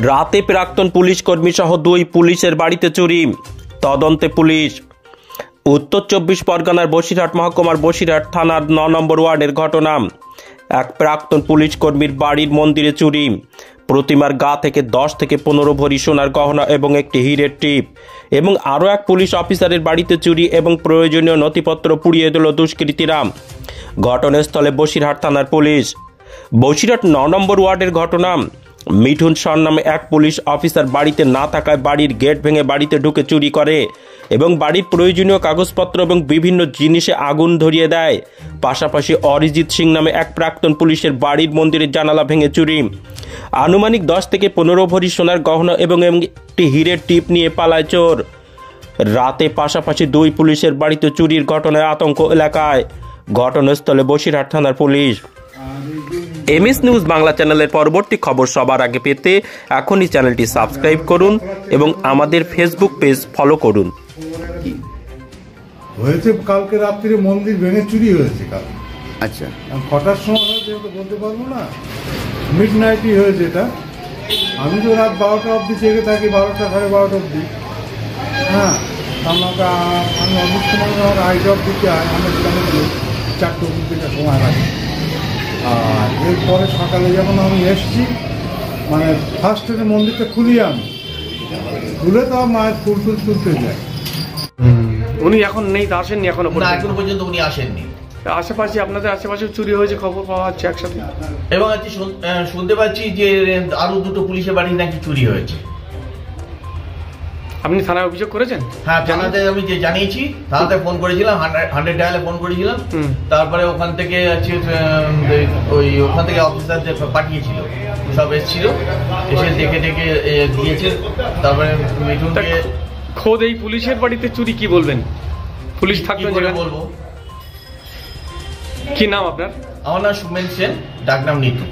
রাতে প্রাক্তন পুলিশ কর্মী সহ 2 পুলিশের বাড়িতে চুরি, তদন্তে পুলিশ। উত্তর 24 পরগনার বসিরহাট মহকুমার বসিরহাট থানার 9 নম্বর ওয়ার্ডের ঘটনা। এক প্রাক্তন পুলিশ কর্মীর বাড়ির মন্দিরে চুরি, প্রতিমার গা থেকে 10 থেকে 15 ভরি সোনার গহনা এবং একটি হীরের টিপ, এবং আরও এক পুলিশ অফিসারের বাড়িতে চুরি এবং প্রয়োজনীয় নথিপত্র পুড়িয়ে দিল দুষ্কৃতীরা। ঘটনাস্থলে বসিরহাট থানার পুলিশ। বসিরহাট 9 নম্বর ওয়ার্ডের ঘটনা। মিঠুন সর নামে এক পুলিশ অফিসার বাড়িতে না থাকায় বাড়ির গেট ভেঙে বাড়িতে ঢুকে চুরি করে এবং বাড়ির প্রয়োজনীয় কাগজপত্র এবং বিভিন্ন জিনিসে আগুন ধরিয়ে দেয়। পাশাপাশি অরিজিৎ সিং নামে এক প্রাক্তন পুলিশের বাড়ির মন্দিরের জানালা ভেঙে চুরি। আনুমানিক 10 থেকে 15 ভরি সোনার গহনা এবং একটি হীরের টিপ নিয়ে পালায় চোর। রাতে পাশাপাশি 2 পুলিশের বাড়িতে চুরির ঘটনায় আতঙ্ক এলাকায়। ঘটনাস্থলে বসিরহাট থানার পুলিশ। এমএস নিউজ বাংলা চ্যানেলের পরবর্তী খবর সবার আগে পেতে এখনই চ্যানেলটি সাবস্ক্রাইব করুন এবং আমাদের ফেসবুক পেজ ফলো করুন। হয়েছে কালকে রাত্রিরে মন্দির ভেঙে চুরি হয়েছে কাল। আচ্ছা, কটার সময় হয়েছে তো বলতে পারবো না, মিড নাইটই হয়েছে এটা। আমি তো রাত 12টা অবধি জেগে থাকি, 12টা সাড়ে 12টা অবধি। হ্যাঁ, আমাকে আমি অনেক সময় আমার আইডপ দিতে হয়, আমার 4টে অবধি সময় লাগে। আর এরপরে সকালে যখন আমি এসছি, মানে ফার্স্টে মন্দিরটা খুলি, আমি খুলে তো মায়ের ফুল তুলতে যাই। উনি এখন নেই, তা আসেননি এখনো পর্যন্ত উনি আসেননি। আশেপাশে আপনাদের আশেপাশে চুরি হয়েছে খবর পাওয়া যাচ্ছে একসাথে, এবং আজকে শুনতে পাচ্ছি যে আরো 2টো পুলিশের বাড়ি নাকি চুরি হয়েছে। আপনি থানায় অভিযোগ করেছেন? হ্যাঁ, থানাতে আমি যে জানিয়েছি, থানাতে ফোন করেছিলাম, 100 ডায়ালে ফোন করেছিলাম। তারপরে ওখান থেকে ওখান থেকে অফিসারদের পাঠিয়েছিল, সব এসেছিল, এসে দেখে দিয়েছে। তারপরে মিঠুনকে খোদ এই পুলিশের বাড়িতে চুরি, কি বলবেন? পুলিশ থাকবে বলবো। কি নাম আপনার? আমার নাম সুমেন সেন, ডাকনাম নিতু।